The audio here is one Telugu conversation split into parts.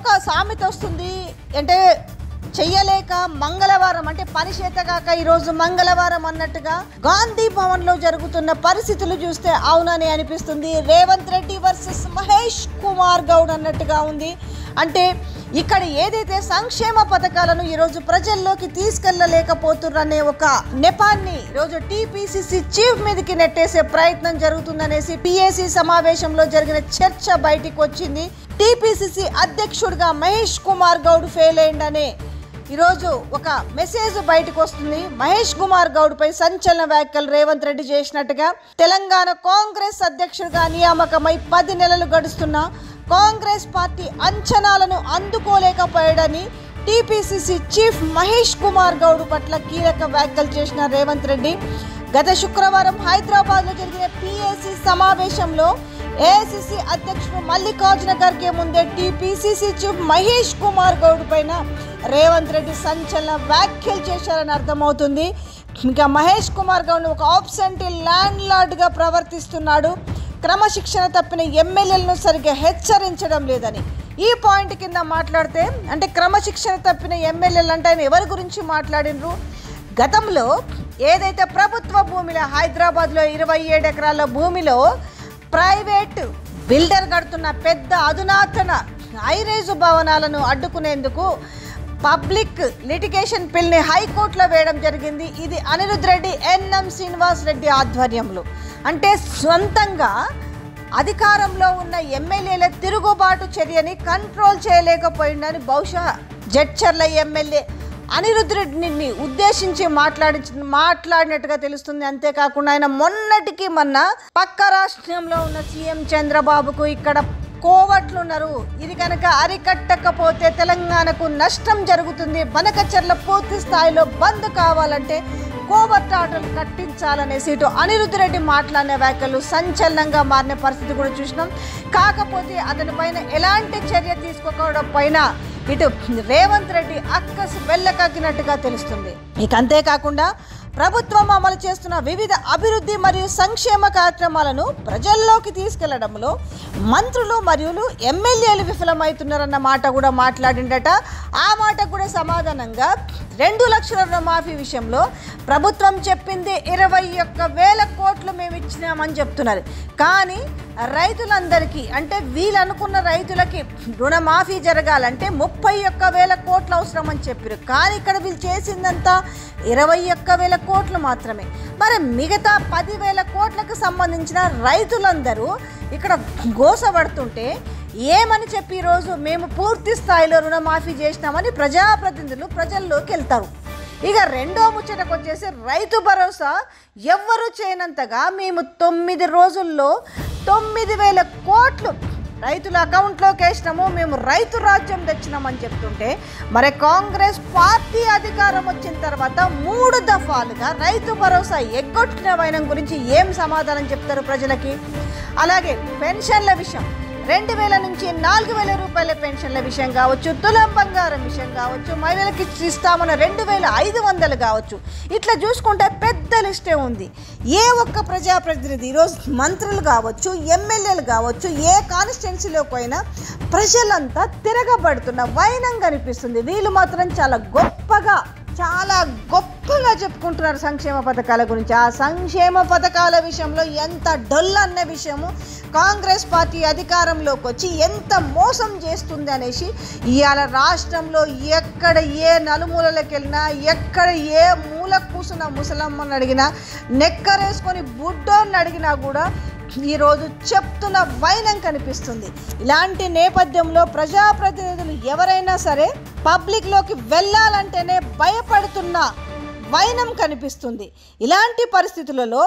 ఒక సామెత వస్తుంది అంటే చెయ్యలేక మంగళవారం అంటే పని చేతగాక ఈరోజు మంగళవారం అన్నట్టుగా గాంధీ భవన్ లో జరుగుతున్న పరిస్థితులు చూస్తే అవునని అనిపిస్తుంది. రేవంత్ రెడ్డి వర్సెస్ మహేష్ కుమార్ గౌడ్ అన్నట్టుగా ఉంది. అంటే ఇక్కడ ఏదైతే సంక్షేమ పథకాలను ఈరోజు ప్రజల్లోకి తీసుకెళ్లలేకపోతున్నారనే ఒక నెపాన్ని ఈరోజు టీపీసీసీ చీఫ్ మీదకి నెట్టేసే ప్రయత్నం జరుగుతుందనేసి పిఏసీ సమావేశంలో జరిగిన చర్చ బయటికి వచ్చింది. టీపీసీసీ అధ్యక్షుడిగా మహేష్ కుమార్ గౌడ్ ఫెయిల్ అయిందనే ఈరోజు ఒక మెసేజ్ బయటకు వస్తుంది. మహేష్ కుమార్ గౌడ్ పై సంచలన వ్యాఖ్యలు రేవంత్ రెడ్డి చేసినట్టుగా తెలంగాణ కాంగ్రెస్ అధ్యక్షుడిగా నియామకమై 10 నెలలు గడుస్తున్నా కాంగ్రెస్ పార్టీ అంచనాలను అందుకోలేకపోయాడని టీపీసీసీ చీఫ్ మహేష్ కుమార్ గౌడ్ పట్ల కీలక వ్యాఖ్యలు చేసిన రేవంత్ రెడ్డి గత శుక్రవారం హైదరాబాద్లో జరిగిన పిఏసీ సమావేశంలో ఏఐసీసీ అధ్యక్షుడు మల్లికార్జున ఖర్గే ముందే టీపీసీసీ చీఫ్ మహేష్ కుమార్ గౌడ్ పైన రేవంత్ రెడ్డి సంచలన వ్యాఖ్యలు చేశారని అర్థమవుతుంది. ఇంకా మహేష్ కుమార్ గౌడ్ ఒక ఆబ్సెంటీ ల్యాండ్ లార్డ్గా ప్రవర్తిస్తున్నాడు, క్రమశిక్షణ తప్పిన ఎమ్మెల్యేలను సరిగ్గా హెచ్చరించడం లేదని ఈ పాయింట్ కింద మాట్లాడితే అంటే క్రమశిక్షణ తప్పిన ఎమ్మెల్యేలు అంటే ఆయన ఎవరి గురించి మాట్లాడినరు? గతంలో ఏదైతే ప్రభుత్వ భూమిలో హైదరాబాద్లో 27 ఎకరాల భూమిలో ప్రైవేట్ బిల్డర్ కడుతున్న పెద్ద అధునాతన హైరేజు భవనాలను అడ్డుకునేందుకు పబ్లిక్ లిటిగేషన్ బిల్ని హైకోర్టులో వేయడం జరిగింది. ఇది అనిరుద్ రెడ్డి ఎన్ఎం శ్రీనివాస్ రెడ్డి ఆధ్వర్యంలో అంటే సొంతంగా అధికారంలో ఉన్న ఎమ్మెల్యేల తిరుగుబాటు చర్యని కంట్రోల్ చేయలేకపోయిందని బహుశా జడ్చర్ల ఎమ్మెల్యే అనిరుద్ రెడ్డిని ఉద్దేశించి మాట్లాడినట్టుగా తెలుస్తుంది. అంతేకాకుండా ఆయన మొన్నటికి మొన్న పక్క రాష్ట్రంలో ఉన్న సీఎం చంద్రబాబుకు ఇక్కడ కోవట్లున్నారు, ఇది కనుక అరికట్టకపోతే తెలంగాణకు నష్టం జరుగుతుంది, బనకచర్ల పూర్తి స్థాయిలో బంద్ కావాలంటే కోవట్ ఆటలు కట్టించాలనేసి ఇటు అనిరుద్ రెడ్డి మాట్లాడిన వ్యాఖ్యలు సంచలనంగా మారిన పరిస్థితి కూడా చూసినాం. కాకపోతే అతని పైన ఎలాంటి చర్య తీసుకోకపోవడం పైన ఇటు రేవంత్ రెడ్డి అక్కసు వెళ్ళకక్కినట్టుగా తెలుస్తుంది. ఇక అంతేకాకుండా ప్రభుత్వం అమలు చేస్తున్న వివిధ అభివృద్ధి మరియు సంక్షేమ కార్యక్రమాలను ప్రజల్లోకి తీసుకెళ్లడంలో మంత్రులు మరియు ఎమ్మెల్యేలు విఫలమవుతున్నారన్న మాట కూడా మాట్లాడిండట. ఆ మాట కూడా సమాధానంగా 2 లక్షల రుణమాఫీ విషయంలో ప్రభుత్వం చెప్పింది 21,000 కోట్లు మేము ఇచ్చినామని చెప్తున్నారు. కానీ రైతులందరికీ అంటే వీళ్ళు అనుకున్న రైతులకి రుణమాఫీ జరగాలంటే 31,000 కోట్లు అవసరం అని చెప్పారు. కానీ ఇక్కడ వీళ్ళు చేసిందంతా 21,000 కోట్లు మాత్రమే. మరి మిగతా 10,000 కోట్లకు సంబంధించిన రైతులందరూ ఇక్కడ గోసపడుతుంటే ఏమని చెప్పి ఈరోజు మేము పూర్తి స్థాయిలో రుణమాఫీ చేసినామని ప్రజాప్రతినిధులు ప్రజల్లోకి వెళ్తారు. ఇక రెండో ముచ్చటకు వచ్చేసి రైతు భరోసా ఎవ్వరూ చేయనంతగా మేము 9 రోజుల్లో 9,000 కోట్లు రైతుల అకౌంట్లోకి వేసినాము, మేము రైతు రాజ్యం తెచ్చినామని చెప్తుంటే మరి కాంగ్రెస్ పార్టీ అధికారం వచ్చిన తర్వాత 3 దఫాలుగా రైతు భరోసా ఎగ్గొట్టిన వైనం గురించి ఏం సమాధానం చెప్తారు ప్రజలకి? అలాగే పెన్షన్ల విషయం 2,000 నుంచి 4,000 రూపాయల పెన్షన్ల విషయం కావచ్చు, తులం బంగారం విషయం కావచ్చు, మహిళలకి ఇస్తామన్న 2,500 కావచ్చు, ఇట్లా చూసుకుంటే పెద్ద లిస్టే ఉంది. ఏ ఒక్క ప్రజాప్రతినిధి ఈరోజు మంత్రులు కావచ్చు, ఎమ్మెల్యేలు కావచ్చు, ఏ కాన్స్టిట్యున్సీలోకి పోయినా ప్రజలంతా తిరగబడుతున్న వైనం కనిపిస్తుంది. వీళ్ళు మాత్రం చాలా గొప్పగా చెప్పుకుంటున్నారు సంక్షేమ పథకాల గురించి. ఆ సంక్షేమ పథకాల విషయంలో ఎంత డొల్ అన్న విషయము కాంగ్రెస్ పార్టీ అధికారంలోకి వచ్చి ఎంత మోసం చేస్తుంది అనేసి ఇవాళ రాష్ట్రంలో ఎక్కడ ఏ నలుమూలలకు వెళ్ళినా, ఎక్కడ ఏ మూల కూసున్న ముసలమ్మని అడిగినా, నెక్కరేసుకొని బుడ్డోని అడిగినా కూడా ఈరోజు చెప్తున్న వైనం కనిపిస్తుంది. ఇలాంటి నేపథ్యంలో ప్రజాప్రతినిధులు ఎవరైనా సరే పబ్లిక్లోకి వెళ్ళాలంటేనే భయపడుతున్న వైనం కనిపిస్తుంది. ఇలాంటి పరిస్థితులలో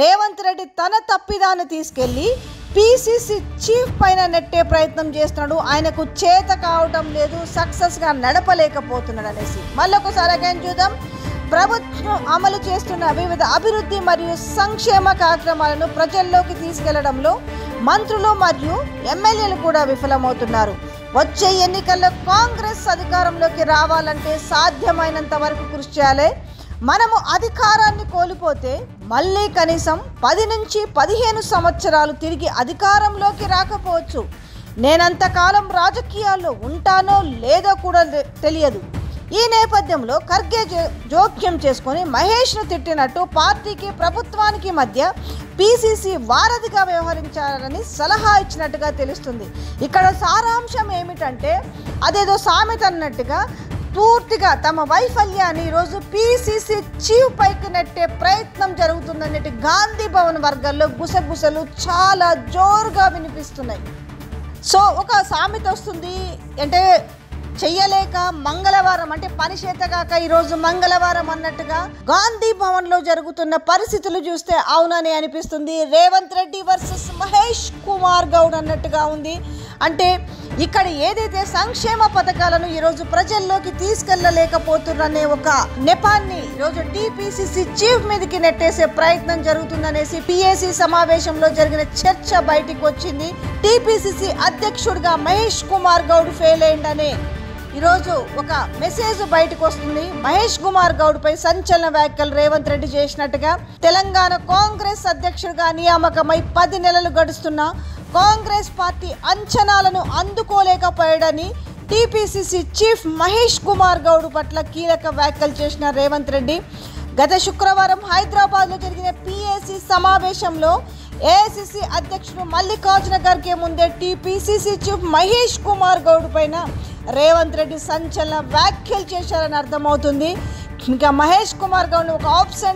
రేవంత్ రెడ్డి తన తప్పిదాన్ని తీసుకెళ్లి పిసిసి చీఫ్ పైన నెట్టే ప్రయత్నం చేస్తున్నాడు. ఆయనకు చేత కావటం లేదు, సక్సెస్గా నడపలేకపోతున్నాడు అనేసి. మళ్ళొకసారి అగైన్ చూద్దాం. ప్రభుత్వం అమలు చేస్తున్న వివిధ అభివృద్ధి మరియు సంక్షేమ కార్యక్రమాలను ప్రజల్లోకి తీసుకెళ్లడంలో మంత్రులు మరియు ఎమ్మెల్యేలు కూడా విఫలమవుతున్నారు. వచ్చే ఎన్నికల్లో కాంగ్రెస్ అధికారంలోకి రావాలంటే సాధ్యమైనంత వరకు కృషి చేయాలి. మనము అధికారాన్ని కోల్పోతే మళ్ళీ కనీసం 10 నుంచి 15 సంవత్సరాలు తిరిగి అధికారంలోకి రాకపోవచ్చు. నేనంతకాలం రాజకీయాల్లో ఉంటానో లేదో కూడా తెలియదు. ఈ నేపథ్యంలో ఖర్గే జోక్యం చేసుకొని మహేష్ను తిట్టినట్టు పార్టీకి ప్రభుత్వానికి మధ్య పిసిసి వారధిగా వ్యవహరించారని సలహా ఇచ్చినట్టుగా తెలుస్తుంది. ఇక్కడ సారాంశం ఏమిటంటే అదేదో సామెత అన్నట్టుగా పూర్తిగా తమ వైఫల్యాన్ని ఈరోజు పిసిసి చీఫ్ పైకి నెట్టే ప్రయత్నం జరుగుతుందన్నట్టు గాంధీ భవన్ వర్గాల్లో గుసగుసలు చాలా జోరుగా వినిపిస్తున్నాయి. సో ఒక సామెత వస్తుంది, అంటే చెయ్యలేక మంగళవారం అంటే పని చేతగాక ఈరోజు మంగళవారం అన్నట్టుగా గాంధీ భవన్ లో జరుగుతున్న పరిస్థితులు చూస్తే అవునని అనిపిస్తుంది. రేవంత్ రెడ్డి వర్సెస్ మహేష్ కుమార్ గౌడ్ అన్నట్టుగా ఉంది. అంటే ఇక్కడ ఏదైతే సంక్షేమ పథకాలను ఈరోజు ప్రజల్లోకి తీసుకెళ్లలేకపోతున్నారనే ఒక నెపాన్ని ఈరోజు టీపీసీసీ చీఫ్ మీదకి నెట్టేసే ప్రయత్నం జరుగుతుందనేసి పిఏసీ సమావేశంలో జరిగిన చర్చ బయటికి వచ్చింది. టీపీసీసీ అధ్యక్షుడిగా మహేష్ కుమార్ గౌడ్ ఫెయిల్ అయ్యిందనే ఈరోజు ఒక మెసేజ్ బయటకు వస్తుంది. మహేష్ కుమార్ గౌడ్ పై సంచలన వ్యాఖ్యలు రేవంత్ రెడ్డి చేసినట్టుగా తెలంగాణ కాంగ్రెస్ అధ్యక్షుడిగా నియామకమై 10 నెలలు గడుస్తున్నా కాంగ్రెస్ పార్టీ అంచనాలను అందుకోలేకపోయాడని టీపీసీసీ చీఫ్ మహేష్ కుమార్ గౌడ్ పట్ల కీలక వ్యాఖ్యలు చేసిన రేవంత్ రెడ్డి గత శుక్రవారం హైదరాబాద్లో జరిగిన పిఏసీ సమావేశంలో ఏఐసిసి అధ్యక్షుడు మల్లికార్జున ఖర్గే ముందే టీపీసీసీ చీఫ్ మహేష్ కుమార్ గౌడ్ పైన రేవంత్ రెడ్డి సంచలన వ్యాఖ్యలు చేశారని అర్థమవుతుంది. ఇంకా మహేష్ కుమార్ గౌడ్ ఒక ఆప్షన్